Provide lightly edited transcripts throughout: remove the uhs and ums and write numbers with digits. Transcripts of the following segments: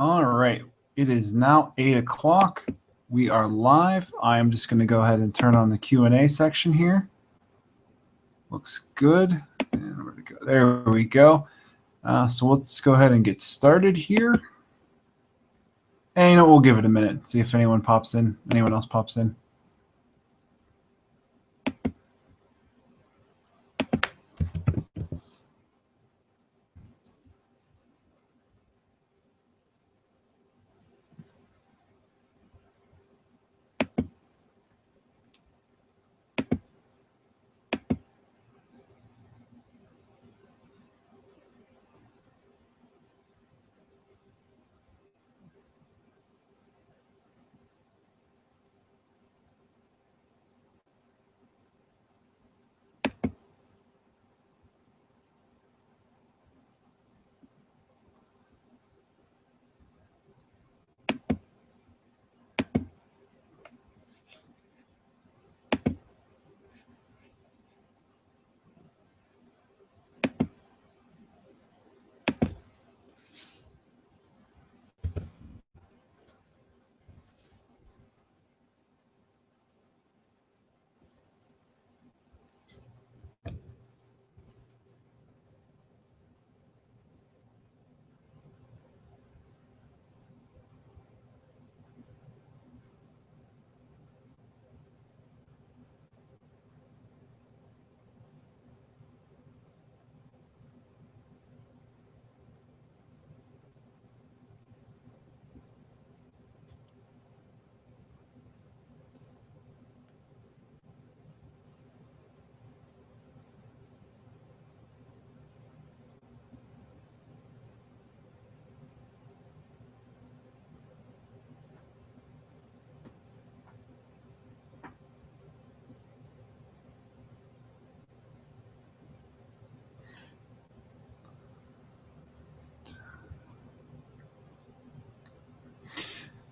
All right, it is now 8 o'clock. We are live. I am just going to go ahead and turn on the Q&A section here. Looks good. And where to go? There we go. So let's go ahead and get started here. And we'll give it a minute, see if anyone else pops in.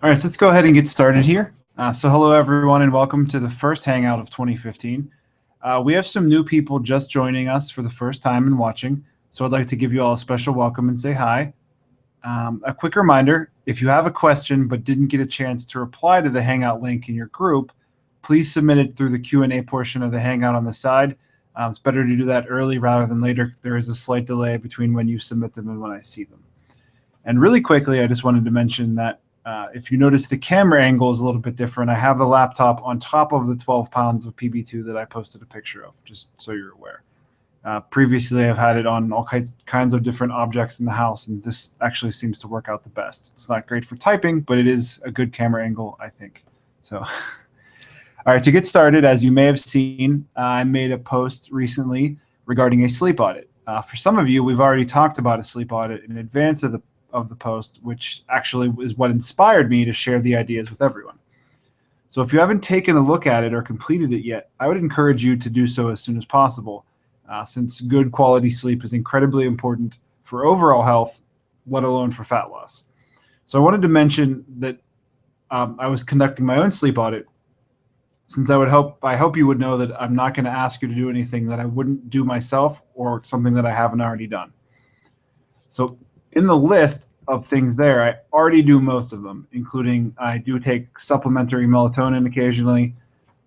All right, so let's go ahead and get started here. So hello, everyone, and welcome to the first Hangout of 2015. We have some new people just joining us for the first time and watching, so I'd like to give you all a special welcome and say hi. A quick reminder, if you have a question but didn't get a chance to reply to the Hangout link in your group, please submit it through the Q&A portion of the Hangout on the side. It's better to do that early rather than later. There is a slight delay between when you submit them and when I see them. And really quickly, I just wanted to mention that if you notice the camera angle is a little bit different, I have the laptop on top of the 12 pounds of PB2 that I posted a picture of, just so you're aware. Previously, I've had it on all kinds of different objects in the house, and this actually seems to work out the best. It's not great for typing, but it is a good camera angle, I think. So, all right, to get started, as you may have seen, I made a post recently regarding a sleep audit. For some of you, we've already talked about a sleep audit in advance of the post, which actually is what inspired me to share the ideas with everyone. So if you haven't taken a look at it or completed it yet, I would encourage you to do so as soon as possible, since good quality sleep is incredibly important for overall health, let alone for fat loss. So I wanted to mention that I was conducting my own sleep audit, since I hope you would know that I'm not going to ask you to do anything that I wouldn't do myself or something that I haven't already done. So in the list of things there, I already do most of them, including I do take supplementary melatonin occasionally.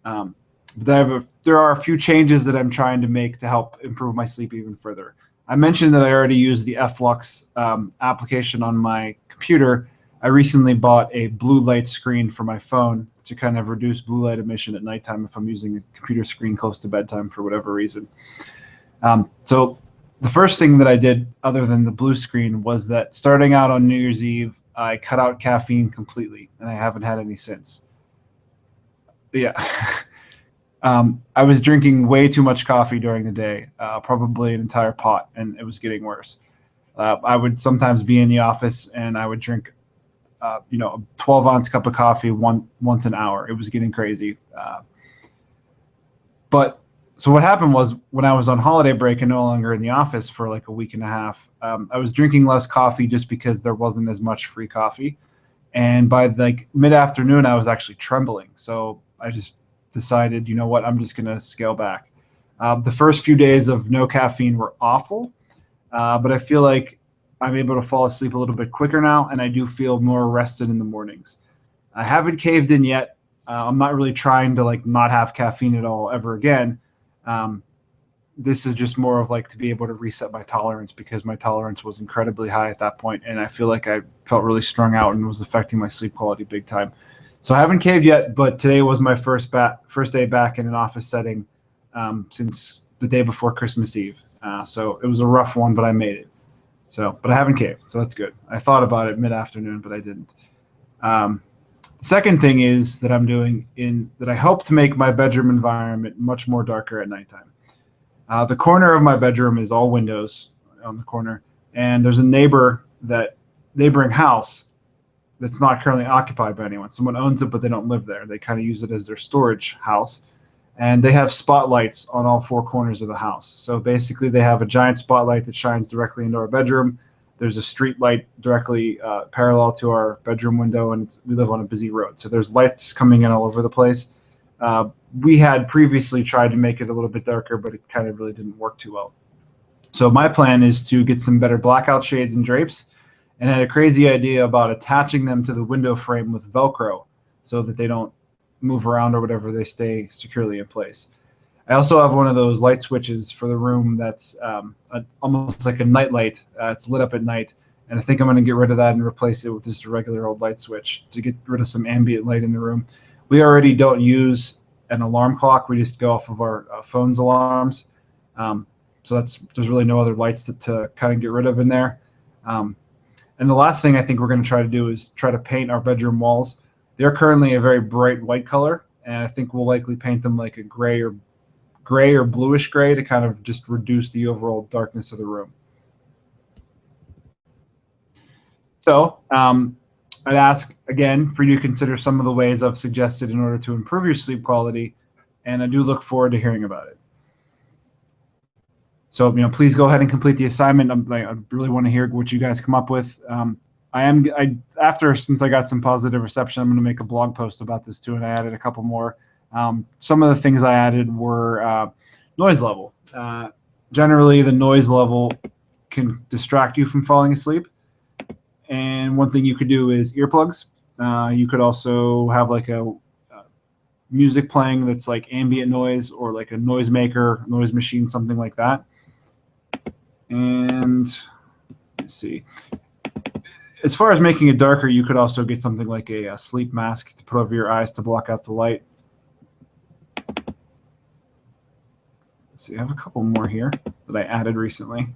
But there are a few changes that I'm trying to make to help improve my sleep even further. I mentioned that I already use the Flux application on my computer. I recently bought a blue light screen for my phone to kind of reduce blue light emission at nighttime if I'm using a computer screen close to bedtime for whatever reason. So the first thing that I did, other than the blue screen, was that starting out on New Year's Eve, I cut out caffeine completely, and I haven't had any since. But yeah. I was drinking way too much coffee during the day, probably an entire pot, and it was getting worse. I would sometimes be in the office, and I would drink, a 12-ounce cup of coffee once an hour. It was getting crazy. So what happened was, when I was on holiday break and no longer in the office for like a week and a half, I was drinking less coffee just because there wasn't as much free coffee. And by like mid-afternoon, I was actually trembling. So I just decided, you know what, I'm just going to scale back. The first few days of no caffeine were awful, but I feel like I'm able to fall asleep a little bit quicker now, and I do feel more rested in the mornings. I haven't caved in yet. I'm not really trying to like not have caffeine at all ever again. Um, this is just more of like to be able to reset my tolerance because my tolerance was incredibly high at that point, and I feel like I felt really strung out and was affecting my sleep quality big time. So I haven't caved yet, but today was my first day back in an office setting since the day before Christmas Eve. So it was a rough one, but I made it. So, but I haven't caved, so that's good. I thought about it mid afternoon, but I didn't. Um, Second thing is that I'm doing in that I hope to make my bedroom environment much more darker at nighttime. The corner of my bedroom is all windows on the corner, and there's a neighboring house that's not currently occupied by anyone. Someone owns it, but they don't live there. They kind of use it as their storage house, and they have spotlights on all four corners of the house. So basically, they have a giant spotlight that shines directly into our bedroom. There's a street light directly parallel to our bedroom window, and we live on a busy road. So there's lights coming in all over the place. Uh, we had previously tried to make it a little bit darker, but it kind of really didn't work too well. So my plan is to get some better blackout shades and drapes, and I had a crazy idea about attaching them to the window frame with Velcro so that they don't move around or whatever, they stay securely in place. I also have one of those light switches for the room that's almost like a night light. It's lit up at night, and I think I'm going to get rid of that and replace it with just a regular old light switch to get rid of some ambient light in the room. We already don't use an alarm clock; we just go off of our phone's alarms. Um, so there's really no other lights to kind of get rid of in there. Um, and the last thing I think we're going to try to do is try to paint our bedroom walls. They're currently a very bright white color, and I think we'll likely paint them like a gray or bluish gray to kind of just reduce the overall darkness of the room. So I'd ask again for you to consider some of the ways I've suggested in order to improve your sleep quality, and I do look forward to hearing about it. So please go ahead and complete the assignment. I really want to hear what you guys come up with. Since I got some positive reception, I'm going to make a blog post about this too, and I added a couple more. Some of the things I added were noise level. Generally, the noise level can distract you from falling asleep. And one thing you could do is earplugs. You could also have like a music playing that's like ambient noise or like a noisemaker, noise machine, something like that. And let's see. As far as making it darker, you could also get something like a sleep mask to put over your eyes to block out the light. Let's see, I have a couple more here that I added recently.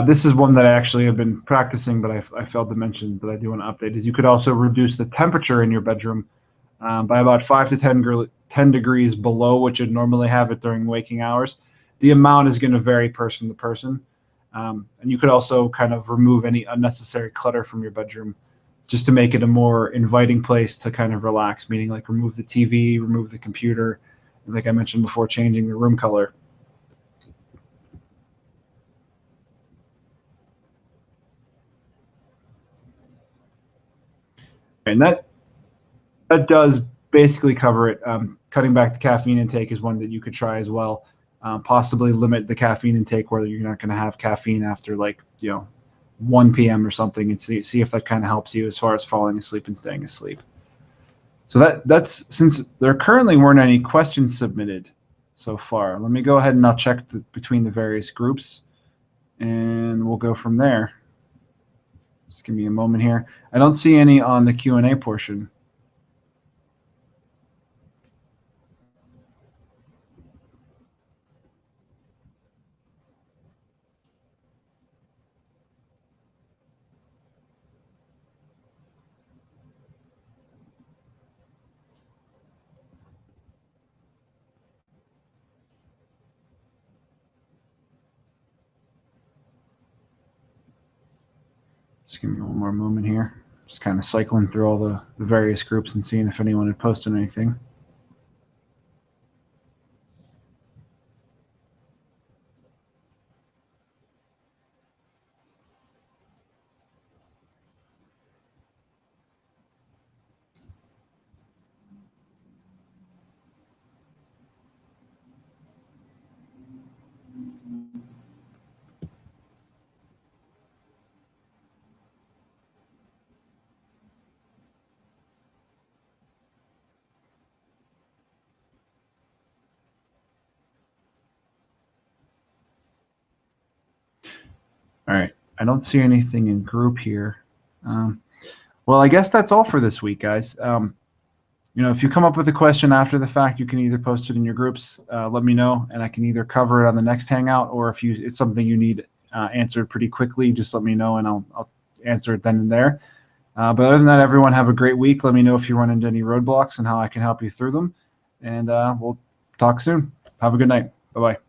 This is one that I actually have been practicing, but I failed to mention that I do want to update. Is you could also reduce the temperature in your bedroom by about 5 to 10 degrees below what you'd normally have it during waking hours. The amount is going to vary person to person. And you could also kind of remove any unnecessary clutter from your bedroom just to make it a more inviting place to kind of relax, meaning like remove the TV, remove the computer, and like I mentioned before, changing the room color. And that does basically cover it. Cutting back the caffeine intake is one that you could try as well. Possibly limit the caffeine intake where you're not going to have caffeine after 1 p.m. or something, and see if that kind of helps you as far as falling asleep and staying asleep. So that's since there currently weren't any questions submitted so far. Let me go ahead and I'll check between the various groups, and we'll go from there. Just give me a moment here. I don't see any on the Q&A portion. Just give me one more moment here. Just kind of cycling through all the various groups and seeing if anyone had posted anything. I don't see anything in group here. Well, I guess that's all for this week, guys. If you come up with a question after the fact, you can either post it in your groups, let me know, and I can either cover it on the next Hangout, or if it's something you need answered pretty quickly, just let me know and I'll answer it then and there. But other than that, everyone have a great week. Let me know if you run into any roadblocks and how I can help you through them. And we'll talk soon. Have a good night. Bye-bye.